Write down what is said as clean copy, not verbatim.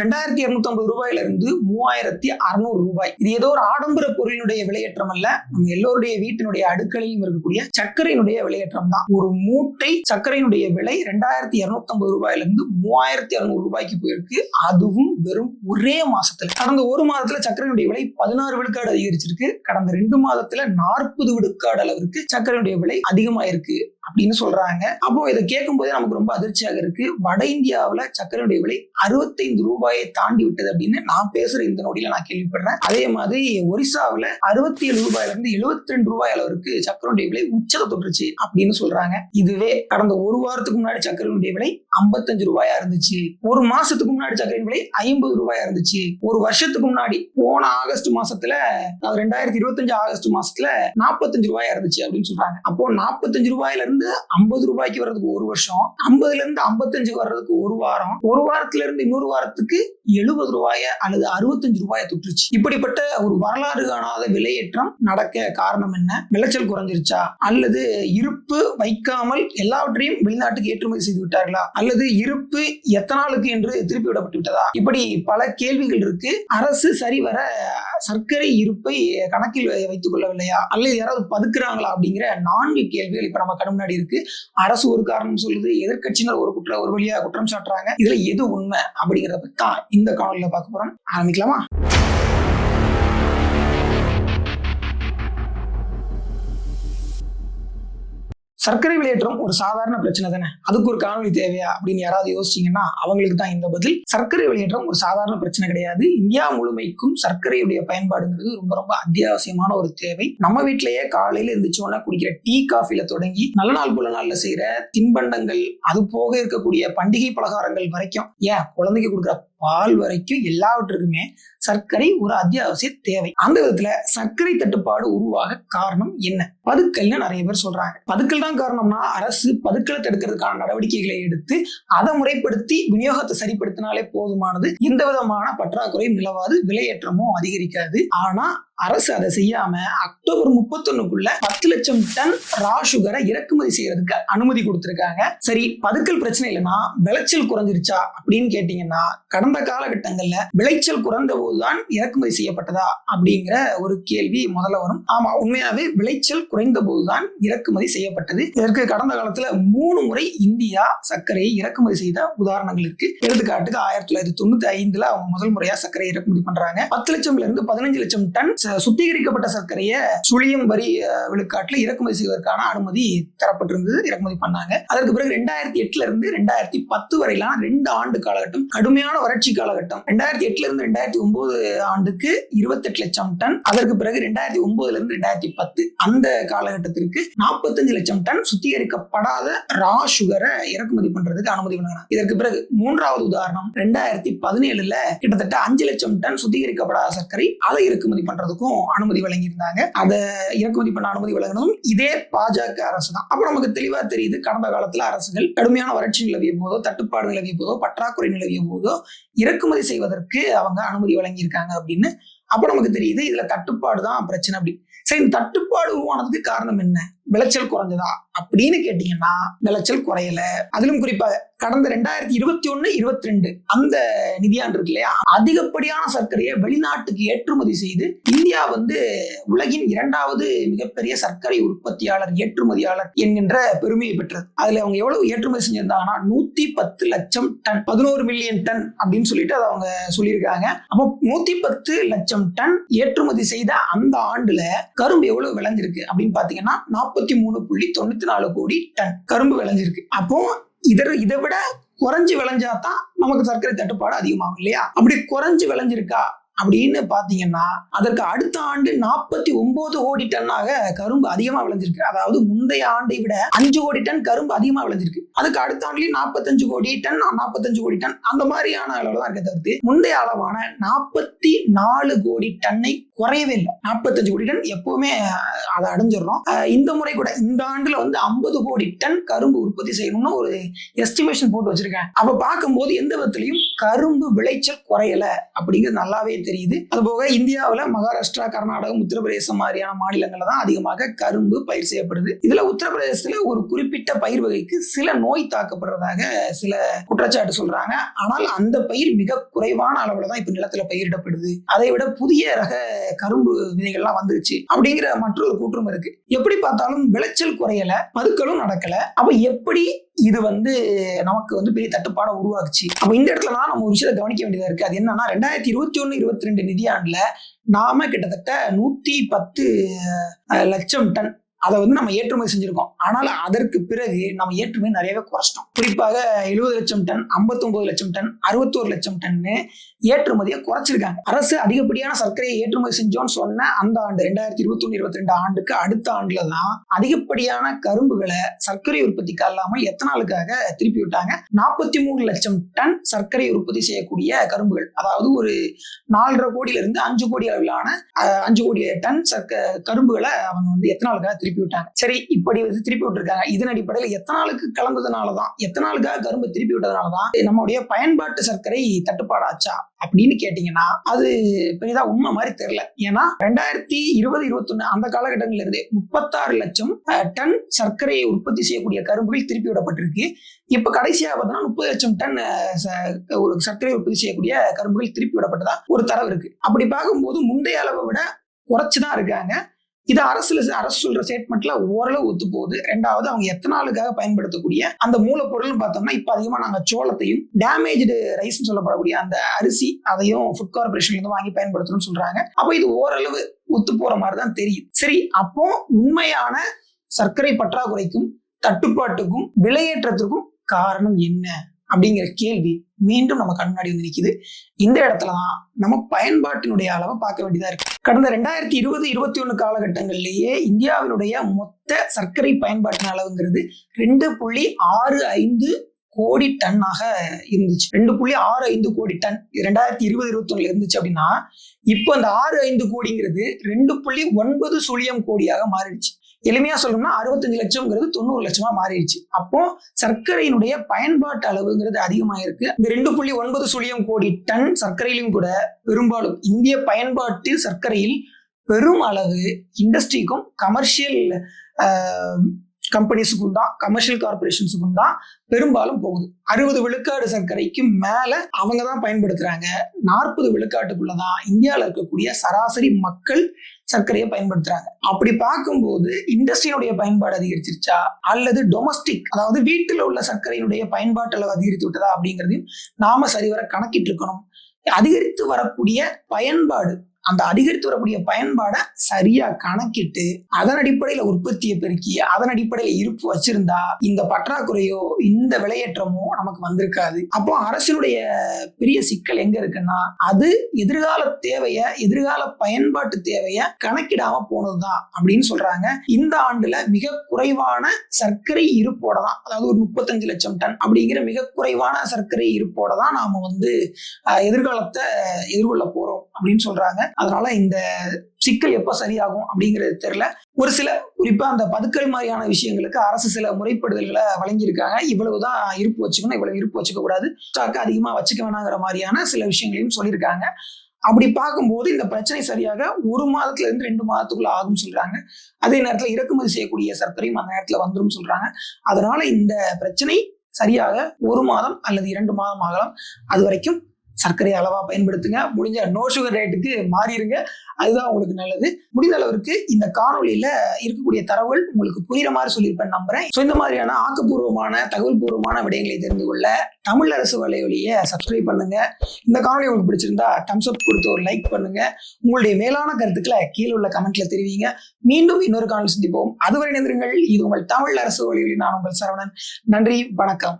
2250 இருந்து 3600 ரூபாய். இது ஏதோ ஒரு ஆடம்பர பொருளினுடைய விலையேற்றம் அல்ல, நம்ம எல்லோருடைய வீட்டினுடைய அடுக்களையும் இருக்கக்கூடிய சர்க்கரையினுடைய விலையேற்றம் தான். ஒரு மூட்டை சர்க்கரையினுடைய விலை 2250 ரூபாயிலிருந்து 3600 ரூபாய்க்கு போயிருக்கு. அதுவும் வெறும் ஒரே மாசத்துல. கடந்த ஒரு மாதத்துல சர்க்கரையினுடைய விலை 16 விழுக்காடு அதிகரிச்சிருக்கு. கடந்த 2 மாதத்துல 40 விழுக்காடு அளவிற்கு சர்க்கரையினுடைய விலை அதிகமாயிருக்கு அப்படின்னு சொல்றாங்க. அப்போ இதை கேட்கும் போதே நமக்கு ரொம்ப அதிர்ச்சியாக இருக்கு. வட இந்தியாவில் சர்க்கரையுடைய விலை 65 ரூபாயை தாண்டி விட்டது அப்படின்னு நான் பேசுற இந்த நொடியில நான் கேள்விப்படுறேன். அதே மாதிரி ஒரிசாவில் 67 ரூபாயில இருந்து 72 ரூபாய் அளவிற்கு சர்க்கரையுடைய விலை உச்சத்தை தொட்டுருச்சு அப்படின்னு சொல்றாங்க. இதுவே கடந்த ஒரு வாரத்துக்கு முன்னாடி சர்க்கரையுடைய விலை 55 ரூபாயா இருந்துச்சு. ஒரு மாசத்துக்கு முன்னாடி சர்க்கரையின் விலை 50 ரூபாயா இருந்துச்சு. ஒரு வருஷத்துக்கு முன்னாடி போன ஆகஸ்ட் மாசத்துல 2025 ஆகஸ்ட் மாசத்துல 45 ரூபாயா இருந்துச்சு அப்படின்னு சொல்றாங்க. அப்போ 45 ரூபாயில இருந்து 50 ரூபாய்க்கு வர்றதுக்கு ஒரு வருஷம், 50ல இருந்து 55 வர்றதுக்கு ஒரு வாரம், ஒரு வாரத்துல இருந்து இன்னொரு வாரத்துக்கு 70 ரூபாய அல்லது 65 ரூபாயை தொட்டுருச்சு. இப்படிப்பட்ட ஒரு வரலாறு காணாத விலையேற்றம் நடக்க காரணம் என்ன? விளைச்சல் குறைஞ்சிருச்சா, அல்லது இருப்பு வைக்காமல் எல்லாவற்றையும் வெளிநாட்டுக்கு ஏற்றுமதி செய்து விட்டார்களா, அல்லது இருப்பு எத்தனாலுக்கு என்று திருப்பி விடப்பட்டு விட்டதா? இப்படி பல கேள்விகள் இருக்கு. அரசு சரிவர சர்க்கரை இருப்பை கணக்கில் வைத்துக் கொள்ளவில்லையா, அல்லது யாராவது பதுக்குறாங்களா அப்படிங்கிற 4 கேள்விகள் இப்ப நம்ம கண் முன்னாடி இருக்கு. அரசு ஒரு காரணம் சொல்லுது, எதிர்க்கட்சியினர் ஒரு வழியா குற்றம் சாட்டுறாங்க. இதுல எது உண்மை அப்படிங்கறத பத்தி தான் இந்த காணொலியில பார்க்க போறோம். ஆரம்பிக்கலாமா? சர்க்கரை விலையேற்றம் ஒரு சாதாரண பிரச்சனை தானே, அதுக்கு ஒரு காணொலி தேவையா அப்படின்னு யாராவது யோசிச்சீங்கன்னா அவங்களுக்கு தான் இந்த பதில். சர்க்கரை விலையேற்றம் ஒரு சாதாரண பிரச்சனை கிடையாது. இந்தியா முழுமைக்கும் சர்க்கரையுடைய பயன்பாடுங்கிறது ரொம்ப ரொம்ப அத்தியாவசியமான ஒரு தேவை. நம்ம வீட்டிலேயே காலையில இருந்துச்சோன்னா குடிக்கிற டீ காஃபில தொடங்கி நல்ல நாள் புல நாள்ல செய்யற தின்பண்டங்கள், அது போக இருக்கக்கூடிய பண்டிகை பலகாரங்கள் வரைக்கும், ஏன் குழந்தைக்கு கொடுக்குற பால் வரைக்கும் எல்லாவற்றுக்குமே சர்க்கரை ஒரு அத்தியாவசிய தேவை. அந்த விதத்துல சர்க்கரை தட்டுப்பாடு உருவாக காரணம் என்ன? பதுக்கல்னு நிறைய பேர் சொல்றாங்க. பதுக்கல் தான் காரணம்னா அரசு பதுக்கலை தடுக்கிறதுக்கான நடவடிக்கைகளை எடுத்து அதை முறைப்படுத்தி விநியோகத்தை சரிப்படுத்தினாலே போதுமானது. எந்த விதமான பற்றாக்குறையும் நிலவாது, விலையேற்றமும் அதிகரிக்காது. ஆனா அரசு அதை செய்யாம அக்டோபர் 31க்குள்ள 10 லட்சம் டன் ரா சுகரை இறக்குமதி செய்யறதுக்கு அனுமதி கொடுத்திருக்காங்க. சரி, பதுக்கல் பிரச்சனை இல்லைன்னா விளைச்சல் குறைஞ்சிருச்சா அப்படின்னு கேட்டீங்கன்னா, கடந்த காலகட்டங்கள்ல விளைச்சல் குறைந்த போதுதான் இறக்குமதி செய்யப்பட்டதா அப்படிங்கிற ஒரு கேள்வி முதல்ல வரும். ஆமா, உண்மையாவே விளைச்சல் குறைந்த போதுதான் இறக்குமதி செய்யப்பட்டது. இதற்கு கடந்த காலத்துல 3 முறை இந்தியா சர்க்கரையை இறக்குமதி செய்த உதாரணங்கள் இருக்கு. எடுத்துக்காட்டுக்கு 1995 அவங்க முதல் முறையா சர்க்கரை இறக்குமதி பண்றாங்க. 10 லட்சம்ல இருந்து 15 லட்சம் டன் சுத்திகரிக்கப்பட்ட சர்க்கரையை சுழியம் வரி விழுக்காட்டுல இறக்குமதி செய்வதற்கான அனுமதி தரப்பட்டிருந்தது. இறக்குமதி பண்ணாங்க. அதற்கு பிறகு 2008 இருந்து 2010 வரையிலான 2 ஆண்டு காலகட்டம் கடுமையான வறட்சி காலகட்டம். 2008 இருந்து 2009 ஆண்டுக்கு 28 லட்சம் டன். அதற்கு பிறகு 2009 இருந்து 2010 அந்த காலகட்டத்திற்கு 45 லட்சம் டன் சுத்திகரிக்கப்படாத ரா சுகரை இறக்குமதி பண்றதுக்கு அனுமதி வழங்கினாங்க. இதற்கு பிறகு 3வது உதாரணம் 2017 கிட்டத்தட்ட 5 லட்சம் டன் சுத்திகரிக்கப்படாத சர்க்கரை அதை இறக்குமதி பண்றதுக்கும் அனுமதி வழங்கியிருந்தாங்க. அதை இறக்குமதி பண்ண அனுமதி வழங்கினதும் இதே பாஜக அரசு தான். அப்புறம் நமக்கு தெளிவா தெரியுது, கடந்த காலத்துல அரசுகள் கடுமையான வறட்சி நிலவிய போதோ, தட்டுப்பாடு நிலவிய போதோ, பற்றாக்குறை நிலவிய போதோ இறக்குமதி செய்வதற்கு அவங்க அனுமதி வழங்கியிருக்காங்க அப்படின்னு. அப்ப நமக்கு தெரியுது இதுல தட்டுப்பாடு தான் பிரச்சனை அப்படின்னு. சரி, இந்த தட்டுப்பாடு உருவானதுக்கு காரணம் என்ன? விளைச்சல் குறைஞ்சதா அப்படின்னு கேட்டீங்கன்னா விளைச்சல் குறையல. அதிலும் குறிப்பாக கடந்த 2021-22 அந்த நிதியாண்டு இருக்கு இல்லையா, அதிகப்படியான சர்க்கரையை வெளிநாட்டுக்கு ஏற்றுமதி செய்து இந்தியா உலகின் 2வது மிகப்பெரிய சர்க்கரை உற்பத்தியாளர், ஏற்றுமதியாளர் என்கின்ற பெருமையை பெற்றது. அதுல அவங்க எவ்வளவு ஏற்றுமதி செஞ்சிருந்தாங்கன்னா 110 லட்சம் டன், 11 மில்லியன் டன் அப்படின்னு சொல்லிட்டு அதை அவங்க சொல்லியிருக்காங்க. அப்போ 110 லட்சம் டன் ஏற்றுமதி செய்த அந்த ஆண்டுல கரும்பு எவ்வளவு விளைஞ்சிருக்கு அப்படின்னு பாத்தீங்கன்னா 43.94 கோடி டன் கரும்பு விளைஞ்சிருக்கு. அப்போ இதை விட குறைஞ்சு விளைஞ்சாதான் நமக்கு சர்க்கரை தட்டுப்பாடு அதிகமாகும் இல்லையா? அப்படி குறைஞ்சு விளைஞ்சிருக்கா அப்படின்னு பாத்தீங்கன்னா அதற்கு அடுத்த ஆண்டு 49 கோடி டன்னாக கரும்பு அதிகமா விளைஞ்சிருக்கு. அதாவது முந்தைய ஆண்டை விட 5 கோடி டன் கரும்பு அதிகமா விளைஞ்சிருக்கு. அதுக்கு அடுத்த ஆண்டுலயும் 45 கோடி டன் 45 கோடி டன் அந்த மாதிரியான அளவுல தான் இருக்க தவிர்த்து முந்தைய அளவான 44 கோடி டன்னை குறையவே இல்லை. 45 கோடி டன் எப்பவுமே அதை அடைஞ்சிடறோம். இந்த முறை கூட இந்த ஆண்டுல 50 கோடி டன் கரும்பு உற்பத்தி செய்யணும்னு ஒரு எஸ்டிமேஷன் போட்டு வச்சிருக்காங்க. அப்ப பார்க்கும்போது எந்த விதத்திலையும் கரும்பு விளைச்சல் குறையல அப்படிங்கிறது நல்லாவே தெரியுது. அதுபோக இந்தியாவில் மகாராஷ்டிரா, கர்நாடகம், உத்தரப்பிரதேசம் மாதிரியான மாநிலங்கள்ல தான் அதிகமாக கரும்பு பயிர் செய்யப்படுது. இதுல உத்தரப்பிரதேசத்துல ஒரு குறிப்பிட்ட பயிர் வகைக்கு சில நோய் தாக்கப்படுறதாக சில குற்றச்சாட்டு சொல்றாங்க. ஆனால் அந்த பயிர் மிக குறைவான அளவுல தான் இப்ப நிலத்துல பயிரிடப்படுது. அதை விட புதிய ரக கரும்பு விதைகள்லாம் வந்துருச்சு அப்படிங்கிற மற்றொரு கூற்றும் இருக்கு. எப்படி பார்த்தாலும் விளைச்சல் குறையல, பதுக்கலும் நடக்கல. அப்ப எப்படி இது நமக்கு பெரிய தட்டுப்பாட உருவாக்குச்சு? அப்ப இந்த இடத்துல தான் நம்ம ஒரு விஷயத்தை கவனிக்க வேண்டியதா இருக்கு. அது என்னன்னா 2021-22 நிதியாண்டுல நாம கிட்டத்தட்ட 110 லட்சம் டன் அதை நம்ம ஏற்றுமதி செஞ்சிருக்கோம். ஆனால் அதற்கு பிறகு நம்ம ஏற்றுமதி நிறையவே குறைச்சிட்டோம். குறிப்பாக 70 லட்சம் டன், 59 லட்சம் டன், 61 லட்சம் டன்னு ஏற்றுமதியை குறைச்சிருக்காங்க. அரசு அதிகப்படியான சர்க்கரையை ஏற்றுமதி செஞ்சோம்னு சொன்ன அந்த ஆண்டு 2021-22 ஆண்டுக்கு அடுத்த ஆண்டுல தான் அதிகப்படியான கரும்புகளை சர்க்கரை உற்பத்திக்கு இல்லாமல் எத்தனாலுக்காக திருப்பி விட்டாங்க. 43 லட்சம் டன் சர்க்கரை உற்பத்தி செய்யக்கூடிய கரும்புகள், அதாவது ஒரு 4.5 கோடியிலிருந்து 5 கோடி அளவிலான 5 கோடி டன் கரும்புகளை அவங்க எத்தனாலுக்காக திருப்பி விட்டாங்க. சரி, இப்படி திருப்பி விட்டுருக்காங்க. இதன் அடிப்படையில் எத்தனாலுக்கு கலந்ததுனாலதான், எத்தனாலுக்காக கரும்பு திருப்பி விட்டதுனாலதான் நம்முடைய பயன்பாட்டு சர்க்கரை தட்டுப்பாடாச்சா அப்படின்னு கேட்டீங்கன்னா அது பெரிதா உண்மை மாதிரி தெரியல. ஏன்னா 2020-21 அந்த காலகட்டங்கள்ல இருந்து 36 லட்சம் டன் சர்க்கரையை உற்பத்தி செய்யக்கூடிய கரும்புகள் திருப்பி விடப்பட்டிருக்கு. இப்ப கடைசியா பார்த்தோம்னா 30 லட்சம் டன் ஒரு சர்க்கரை உற்பத்தி செய்யக்கூடிய கரும்புகள் திருப்பி விடப்பட்டதா ஒரு தரவு இருக்கு. அப்படி பார்க்கும்போது முந்தைய அளவை விட குறைச்சுதான் இருக்காங்க. இது அரசு சொல்ற ஸ்டேட்மெண்ட்ல ஓரளவு ஒத்து போகுது. ரெண்டாவது, அவங்க எத்தனாலுக்காக பயன்படுத்தக்கூடிய அந்த மூலப்பொருள் பார்த்தோம்னா இப்ப அதிகமா நாங்க சோளத்தையும் டேமேஜ்டு ரைஸ் சொல்லப்படக்கூடிய அந்த அரிசி அதையும் ஃபுட் கார்பரேஷன்ல இருந்து வாங்கி பயன்படுத்தணும்னு சொல்றாங்க. அப்போ இது ஓரளவு ஒத்து போற மாதிரிதான் தெரியுது. சரி, அப்போ உண்மையான சர்க்கரை பற்றாக்குறைக்கும் தட்டுப்பாட்டுக்கும் விலையேற்றத்திற்கும் காரணம் என்ன அப்படிங்கிற கேள்வி மீண்டும் நம்ம கண்ணாடி நிற்குது. இந்த இடத்துலதான் நம்ம பயன்பாட்டினுடைய அளவை பார்க்க வேண்டியதா இருக்கு. கடந்த 2020-21 காலகட்டங்களிலேயே இந்தியாவினுடைய மொத்த சர்க்கரை பயன்பாட்டின் அளவுங்கிறது 2.65 கோடி டன்னாக இருந்துச்சு. 2.65 கோடி டன் 2020-21 இருந்துச்சு அப்படின்னா இப்போ அந்த 6.5 கோடிங்கிறது 2.9 கோடியாக மாறிடுச்சு. எளிமையா சொல்லணும்னா 65 லட்சம்ங்கிறது 90 லட்சமா மாறிடுச்சு. அப்போ சர்க்கரையினுடைய பயன்பாட்டு அளவுங்கிறது அதிகமா இருக்கு. இந்த 2.9 கோடி டன் சர்க்கரையிலும் கூட பெரும்பாலும் இந்திய பயன்பாட்டு சர்க்கரையில் பெரும் அளவு இண்டஸ்ட்ரிக்கும் கமர்ஷியல் கம்பெனிஸுக்கும் தான், கமர்ஷியல் கார்பரேஷன்ஸுக்கும் தான் பெரும்பாலும் போகுது. 60 விழுக்காடு சர்க்கரைக்கு மேல அவங்க தான் பயன்படுத்துறாங்க. 40 விழுக்காட்டுக்குள்ளதான் இந்தியாவில் இருக்கக்கூடிய சராசரி மக்கள் சர்க்கரையை பயன்படுத்துறாங்க. அப்படி பார்க்கும்போது இண்டஸ்ட்ரியினுடைய பயன்பாடு அதிகரிச்சிருச்சா அல்லது டொமஸ்டிக், அதாவது வீட்டில் உள்ள சர்க்கரையினுடைய பயன்பாட்டு அளவு அதிகரித்து விட்டதா அப்படிங்கிறதையும் நாம சரிவர கணக்கிட்டு இருக்கணும். அதிகரித்து வரக்கூடிய பயன்பாடு, அந்த அதிகரித்து வரக்கூடிய பயன்பாடை சரியா கணக்கிட்டு அதன் அடிப்படையில உற்பத்தியை பெருக்கி அதன் அடிப்படையில இருப்பு வச்சிருந்தா இந்த பற்றாக்குறையோ இந்த விலையேற்றமோ நமக்கு வந்திருக்காது. அப்போ அரசினுடைய பெரிய சிக்கல் எங்க இருக்குன்னா அது எதிர்கால தேவைய, எதிர்கால பயன்பாட்டு தேவைய கணக்கிடாம போனதுதான் அப்படின்னு சொல்றாங்க. இந்த ஆண்டுல மிக குறைவான சர்க்கரை இருப்போட தான், அதாவது ஒரு 35 லட்சம் டன் அப்படிங்கிற மிக குறைவான சர்க்கரை இருப்போட தான் நாம எதிர்காலத்தை எதிர்கொள்ள போறோம் அப்படின்னு சொல்றாங்க. அதனால இந்த சிக்கல் எப்ப சரியாகும் அப்படிங்கிறது தெரியல. ஒரு சில குறிப்பா அந்த பதுக்கல் மாதிரியான விஷயங்களுக்கு அரசு சில முறைப்படுதல்களை வழங்கியிருக்காங்க. இவ்வளவுதான் இருப்பு வச்சுக்கணும், இவ்வளவு இருப்பு வச்சுக்க கூடாது, ஸ்டாக் அதிகமா வச்சுக்க வேணாங்கிற மாதிரியான சில விஷயங்களையும் சொல்லியிருக்காங்க. அப்படி பார்க்கும்போது இந்த பிரச்சனை சரியாக 1 மாதத்துல இருந்து 2 மாதத்துக்குள்ள ஆகும் சொல்றாங்க. அதே நேரத்துல இறக்குமதி செய்யக்கூடிய சர்க்கரையும் அந்த நேரத்துல வந்துடும் சொல்றாங்க. அதனால இந்த பிரச்சனை சரியாக 1 மாதம் அல்லது 2 மாதம் ஆகலாம். அது வரைக்கும் சர்க்கரை அளவா பயன்படுத்துங்க. முடிஞ்ச நோ சுகர் டயட்டுக்கு மாறிடுங்க, அதுதான் உங்களுக்கு நல்லது. முடிந்த அளவிற்கு இந்த காணொலியில இருக்கக்கூடிய தகவல் உங்களுக்கு புரியுற மாதிரி சொல்லியிருப்பேன் நம்புறேன். ஸோ இந்த மாதிரியான ஆக்கப்பூர்வமான தகவல் பூர்வமான விடயங்களை தெரிந்து கொள்ள தமிழ் அரசு வலையொலியை சப்ஸ்கிரைப் பண்ணுங்க. இந்த காணொலி உங்களுக்கு பிடிச்சிருந்தா தம்ஸ் அப் கொடுத்து ஒரு லைக் பண்ணுங்க. உங்களுடைய மேலான கருத்துக்களை கீழே உள்ள கமெண்ட்ல தெரிவிங்க. மீண்டும் இன்னொரு காணொலி சந்திப்போம். அதுவரை நினைந்திருங்கள். இது உங்கள் தமிழ் அரசு வலையொலி. நான் உங்கள் சரவணன். நன்றி, வணக்கம்.